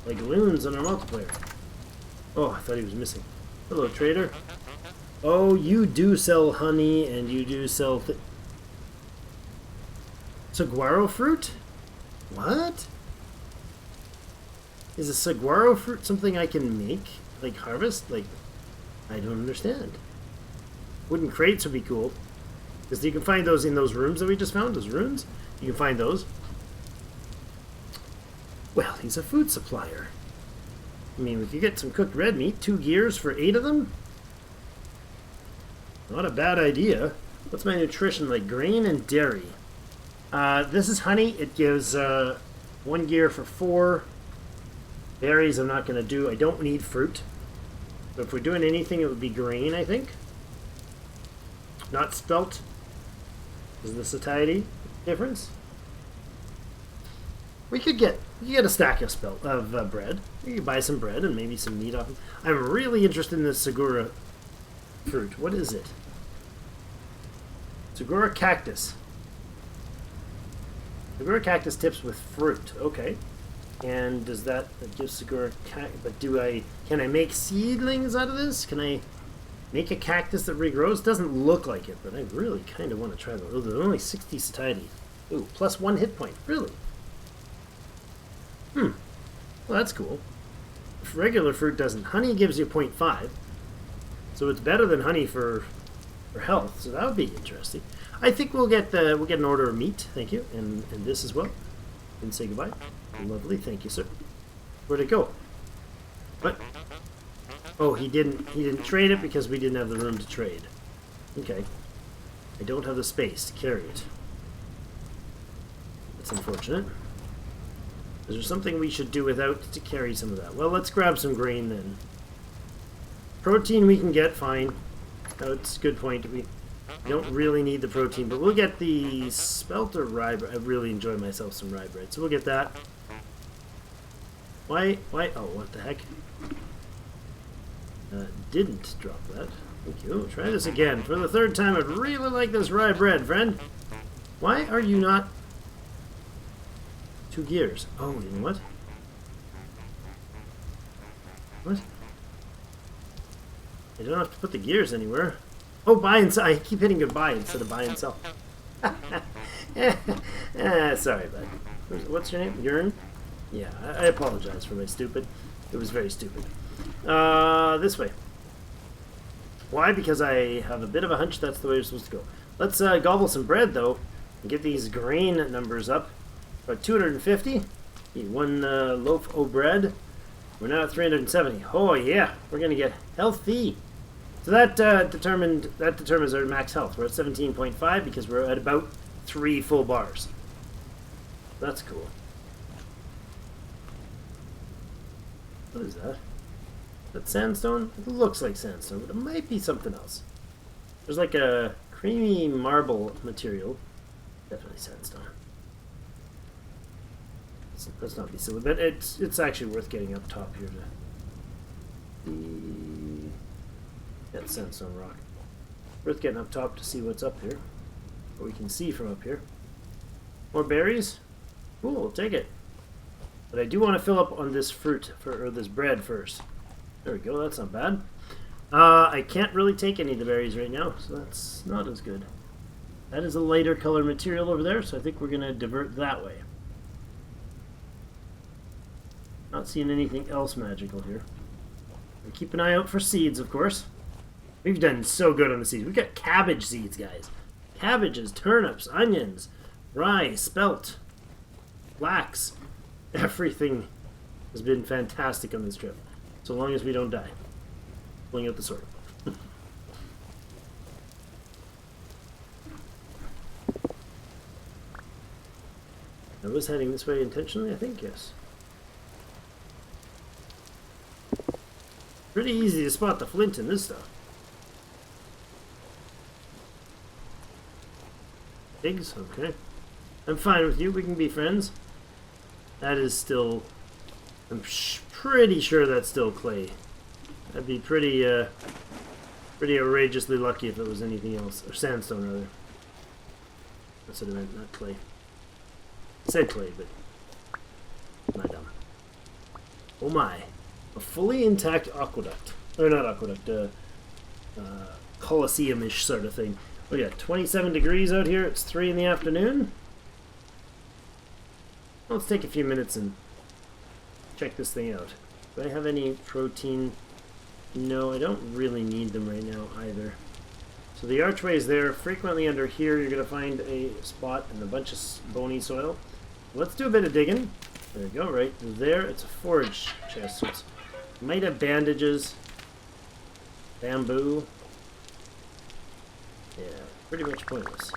Like loons on our multiplayer. Oh, I thought he was missing. Hello, trader. Oh, you do sell honey and you do sell... Saguaro fruit? What? Is a saguaro fruit something I can make? Like harvest? Like, I don't understand. Wooden crates would be cool. Because you can find those in those rooms that we just found. Those runes. You can find those. Well, he's a food supplier. I mean, we could get some cooked red meat. 2 gears for 8 of them? Not a bad idea. What's my nutrition like? Grain and dairy. This is honey. It gives 1 gear for 4. Berries I'm not going to do. I don't need fruit. So if we're doing anything, it would be grain, I think. Not spelt. Is the satiety difference? We could get a stack of bread. You can buy some bread and maybe some meat off them. I'm really interested in this Segura fruit. What is it? Segura cactus. Segura cactus tips with fruit. Okay. And does that give Segura cactus? But can I make seedlings out of this? Can I make a cactus that regrows? Doesn't look like it, but I really kind of want to try that. Oh, there's only 60 satiety. Ooh, plus 1 hit point. Really? Well, that's cool. If regular fruit doesn't. Honey gives you 0.5. So it's better than honey for health. So that would be interesting. I think we'll get an order of meat. Thank you. And this as well. And say goodbye. Lovely. Thank you, sir. Where'd it go? What? Oh, he didn't trade it because we didn't have the room to trade. Okay. I don't have the space to carry it. That's unfortunate. Is there something we should do without to carry some of that? Well, let's grab some grain then. Protein we can get, fine. That's a good point. We don't really need the protein, but we'll get the spelt or rye bread. I really enjoy myself some rye bread, so we'll get that. Why? Oh, what the heck? Didn't drop that. Thank you. Try this again. For the 3rd time, I'd really like this rye bread, friend. Why are you not... 2 gears. Oh, you know what? What? I don't have to put the gears anywhere. Oh, buy and sell. I keep hitting goodbye instead of buy and sell. Sorry, bud. What's your name? Yearn? Yeah, I apologize for my stupid. It was very stupid. This way. Why? Because I have a bit of a hunch that's the way you're supposed to go. Let's gobble some bread, though, and get these grain numbers up. About 250. Eat 1 loaf of bread. We're now at 370. Oh yeah, we're gonna get healthy. So that determines our max health. We're at 17.5 because we're at about 3 full bars. That's cool. What is that? That sandstone? It looks like sandstone, but it might be something else. There's like a creamy marble material. Definitely sandstone. Let's not be silly, but it's actually worth getting up top here to that sandstone rock. Worth getting up top to see what's up here. What we can see from up here. More berries? Cool, we'll take it. But I do want to fill up on this fruit, or this bread first. There we go, that's not bad. I can't really take any of the berries right now, so that's not as good. That is a lighter color material over there, so I think we're going to divert that way. Not seeing anything else magical here. And keep an eye out for seeds, of course. We've done so good on the seeds. We've got cabbage seeds, guys. Cabbages, turnips, onions, rye, spelt, flax. Everything has been fantastic on this trip. So long as we don't die. Pulling out the sword. I was heading this way intentionally, I think, yes. Pretty easy to spot the flint in this stuff. Pigs? Okay. I'm fine with you. We can be friends. That is still... I'm pretty sure that's still clay. I'd be pretty outrageously lucky if it was anything else. Or sandstone, rather. That's what I meant, not clay. I said clay, but... my dumb. Oh my. A fully intact aqueduct. Or not aqueduct, Colosseum-ish sort of thing. Oh yeah, 27 degrees out here. It's 3 in the afternoon. Let's take a few minutes and check this thing out. Do I have any protein? No, I don't really need them right now either. So the archway is there. Frequently under here you're going to find a spot and a bunch of bony soil. Let's do a bit of digging. There we go, right there. It's a forage chest. So it's might have bandages, bamboo. Yeah, pretty much pointless.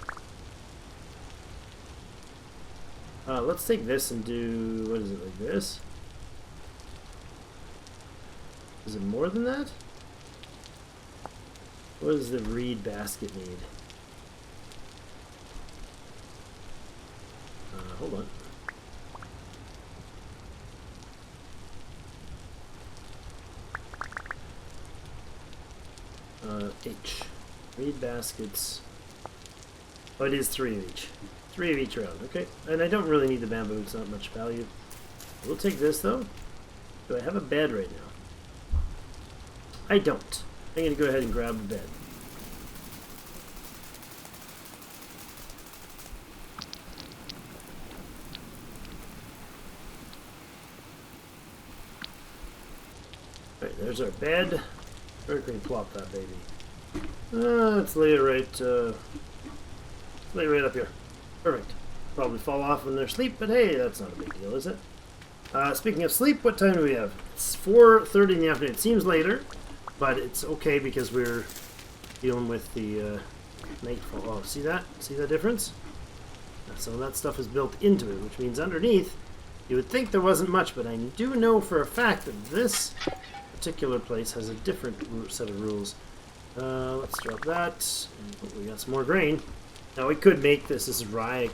Let's take this and do, what is it, like this? Is it more than that? What does the reed basket need? Hold on. H. Reed baskets. Oh, it is 3 of each. 3 of each round, okay. And I don't really need the bamboo, it's not much value. We'll take this though. Do I have a bed right now? I don't. I'm going to go ahead and grab a bed. Alright, there's our bed. Where can we plop that baby? Let's lay it right, up here. Perfect. Probably fall off when they're asleep, but hey, that's not a big deal, is it? Speaking of sleep, what time do we have? It's 4:30 in the afternoon. It seems later, but it's okay because we're dealing with the nightfall. Oh, see that? See that difference? Some of that stuff is built into it, which means underneath, you would think there wasn't much, but I do know for a fact that this particular place has a different set of rules. Let's drop that. We got some more grain. Now we could make this. This is rye.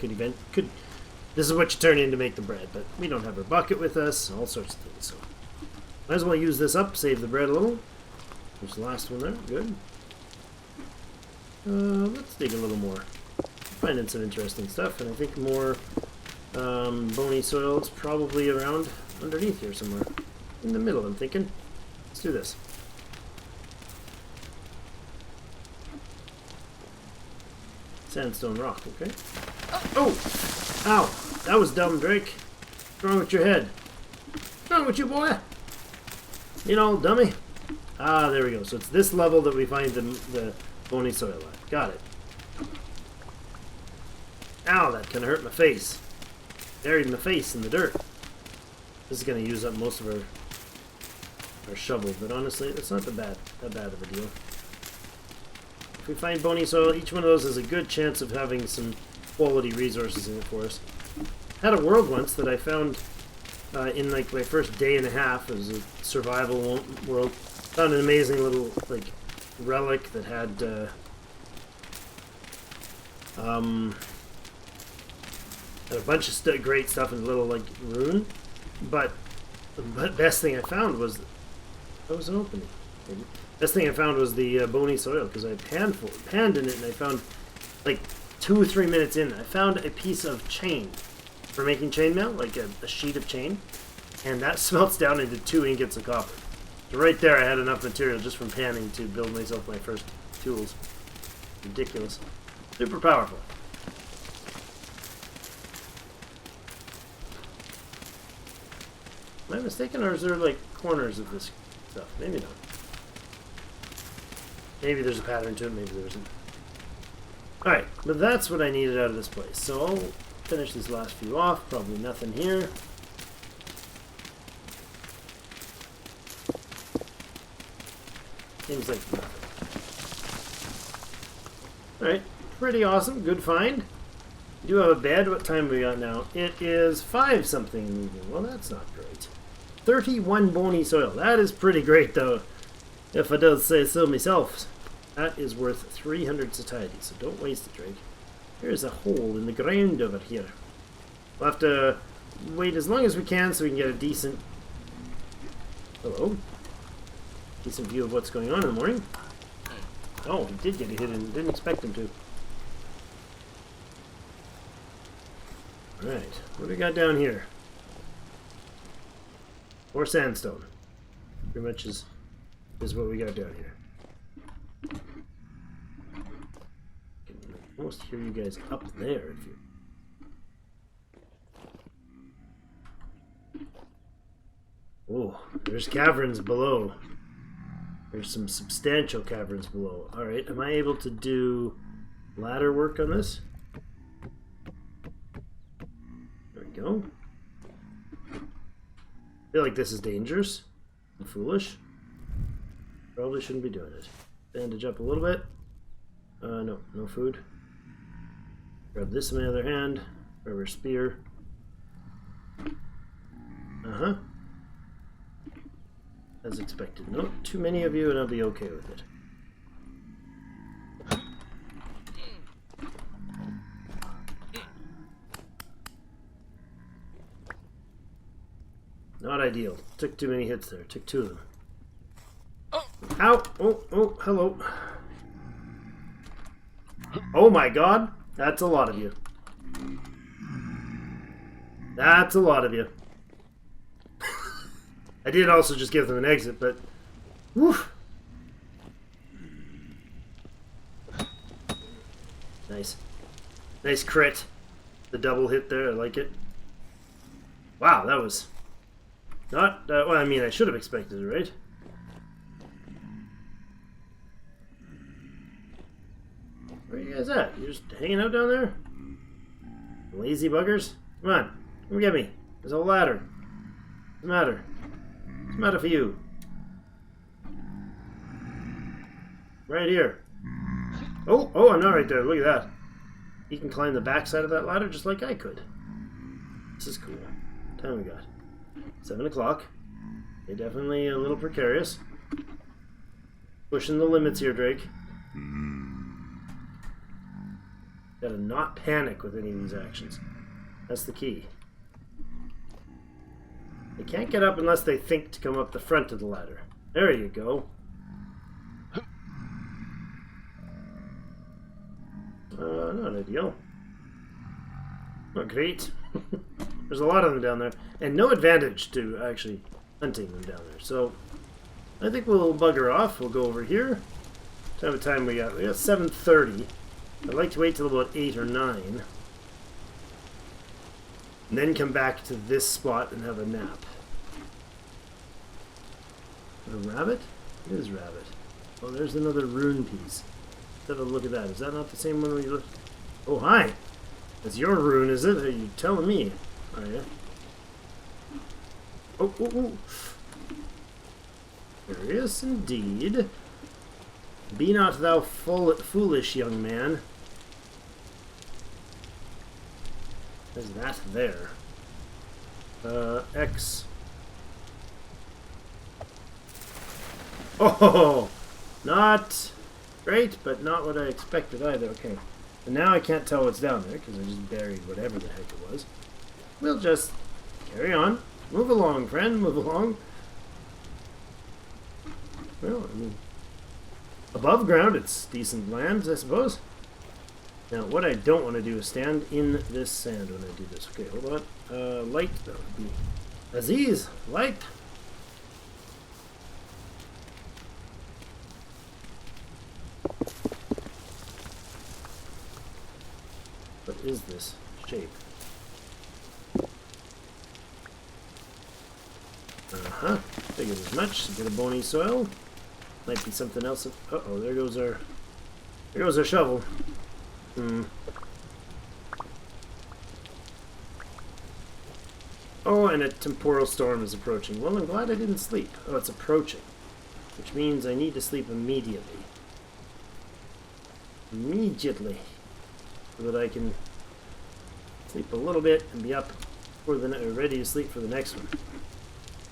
This is what you turn in to make the bread, but we don't have our bucket with us. All sorts of things. So might as well use this up. Save the bread a little. There's the last one there. Good. Let's dig a little more. Finding some interesting stuff, and I think more bony soil is probably around underneath here somewhere. In the middle, I'm thinking. Let's do this. Sandstone rock, okay. Oh! Ow! That was dumb, Drake. What's wrong with your head? What's wrong with you, boy? You know, dummy. Ah, there we go. So it's this level that we find the bony soil at. Got it. Ow, that kind of hurt my face. Buried my face in the dirt. This is going to use up most of our shovel, but honestly, it's not that bad of a deal. If we find bony soil, each one of those has a good chance of having some quality resources in it for us. I had a world once that I found in like my first day and a half. It was a survival world. Found an amazing little like relic that had a bunch of great stuff in a little like rune. But the best thing I found was that was an opening. Maybe. Best thing I found was the bony soil, because I panned in it, and I found, like, 2 or 3 minutes in, I found a piece of chain for making chainmail, like a sheet of chain, and that smelts down into 2 ingots of copper. So right there, I had enough material just from panning to build myself my first tools. Ridiculous. Super powerful. Am I mistaken, or is there, like, corners of this stuff? Maybe not. Maybe there's a pattern to it, maybe there isn't. Alright, but that's what I needed out of this place. So I'll finish these last few off. Probably nothing here. Seems like nothing. Alright, pretty awesome. Good find. We do have a bed. What time have we got now? It is 5 something in the evening. Well, that's not great. 31 bony soil. That is pretty great, though. If I does say so myself. That is worth 300 satiety, so don't waste it, Drake. There's a hole in the ground over here. We'll have to wait as long as we can so we can get a decent... Hello? Decent view of what's going on in the morning. Oh, he did get a hit and didn't expect him to. Alright, what do we got down here? More sandstone. Pretty much is what we got down here. I can almost hear you guys up there if you... Oh, there's caverns below. There's some substantial caverns below. Alright, am I able to do ladder work on this? There we go. I feel like this is dangerous and foolish. Probably shouldn't be doing it. Bandage up a little bit. No food. Grab this in my other hand. Grab our spear. Uh-huh. As expected. Not too many of you and I'll be okay with it. Not ideal. Took too many hits there. Took 2 of them. Ow! Oh, hello. Oh my god! That's a lot of you. That's a lot of you. I did also just give them an exit, but... Woof! Nice. Nice crit. The double hit there, I like it. Wow, that was... Not... well, I mean, I should have expected it, right? Where are you guys at? You're just hanging out down there? Lazy buggers? Come on. Come get me. There's a ladder. What's the matter? What's the matter for you? Right here. Oh, I'm not right there. Look at that. He can climb the backside of that ladder just like I could. This is cool. What time we got? 7 o'clock. Okay, definitely a little precarious. Pushing the limits here, Drake. Gotta not panic with any of these actions. That's the key. They can't get up unless they think to come up the front of the ladder. There you go. Not ideal. Not great. There's a lot of them down there. And no advantage to actually hunting them down there. So, I think we'll bugger off. We'll go over here. What time we got? We got 7:30. I'd like to wait till about 8 or 9. And then come back to this spot and have a nap. A rabbit? It is rabbit. Oh, there's another rune piece. Let's have a look at that. Is that not the same one we looked? Oh, hi! That's your rune, is it? Are you telling me? Are you? Oh. Curious indeed. Be not thou foolish, young man. There's that there. X. Oh! Not great, but not what I expected either. Okay. And now I can't tell what's down there, because I just buried whatever the heck it was. We'll just carry on. Move along, friend. Move along. Well, I mean... above ground, it's decent land, I suppose. Now, what I don't want to do is stand in this sand when I do this. Okay, hold on. Light, that would be... Aziz, light! What is this shape? Uh-huh. Figured as much. Get a bony soil. Might be something else. Uh-oh, there goes our shovel. Oh, and a temporal storm is approaching. Well, I'm glad I didn't sleep. Oh, it's approaching. Which means I need to sleep immediately. Immediately. So that I can sleep a little bit and be up for ready to sleep for the next one.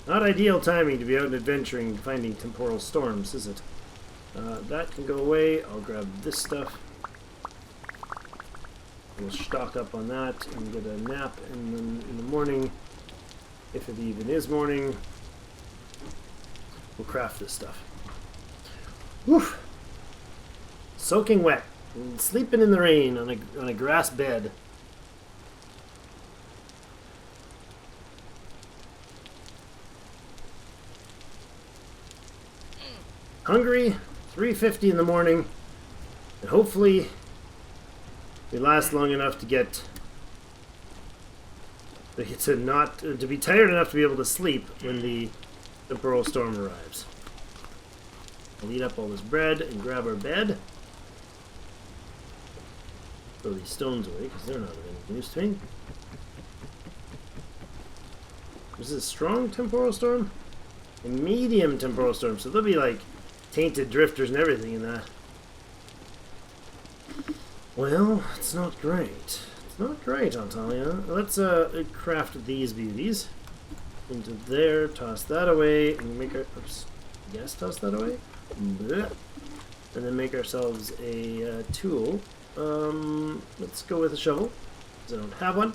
Not ideal timing to be out adventuring finding temporal storms, is it? That can go away. I'll grab this stuff. We'll stock up on that and get a nap in the morning. If it even is morning, we'll craft this stuff. Woof! Soaking wet. And sleeping in the rain on a grass bed. Hungry, 3:50 in the morning, and hopefully we last long enough to get to be tired enough to be able to sleep when the temporal storm arrives. I'll eat up all this bread and grab our bed. Throw these stones away because they're not of any use to me. Is this a strong temporal storm? A medium temporal storm, so there'll be like tainted drifters and everything in that. Well, it's not great. It's not great, I'll tell you. Let's craft these beauties into there, toss that away, and make our... Oops. Yes, toss that away. Blech. And then make ourselves a tool. Let's go with a shovel, because I don't have one.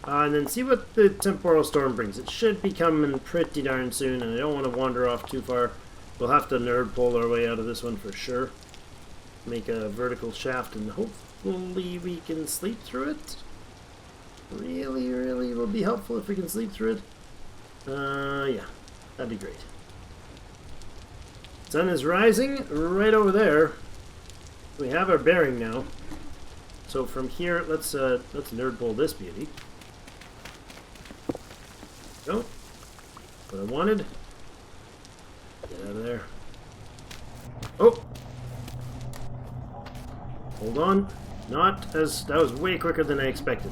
And then see what the temporal storm brings. It should be coming pretty darn soon, and I don't want to wander off too far. We'll have to nerd pull our way out of this one for sure. Make a vertical shaft, and hopefully we can sleep through it. Really, really will be helpful if we can sleep through it. Yeah, that'd be great. Sun is rising right over there. We have our bearing now. So from here, let's nerd pull this beauty. Go. What I wanted. Get out of there. Oh! Hold on. Not as... That was way quicker than I expected.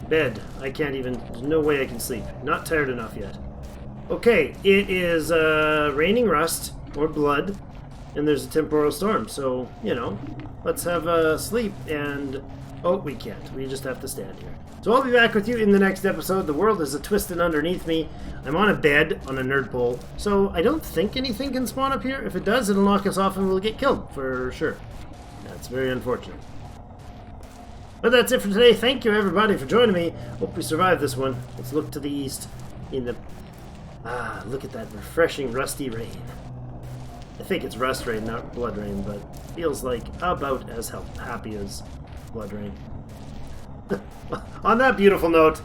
Bed. I can't even... There's no way I can sleep. Not tired enough yet. Okay, it is raining rust, or blood, and there's a temporal storm. So, you know, let's have a sleep and... Oh, we can't. We just have to stand here. So I'll be back with you in the next episode. The world is a-twisted underneath me. I'm on a bed on a nerd pole, so I don't think anything can spawn up here. If it does, it'll knock us off and we'll get killed, for sure. That's very unfortunate. But that's it for today. Thank you, everybody, for joining me. Hope we survived this one. Let's look to the east in the... Ah, look at that refreshing rusty rain. I think it's rust rain, not blood rain, but feels like about as happy as blood rain. On that beautiful note,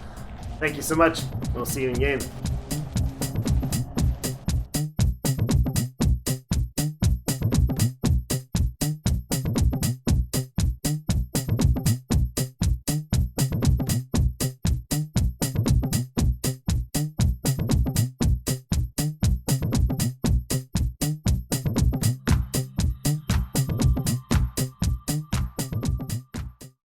thank you so much. We'll see you in game.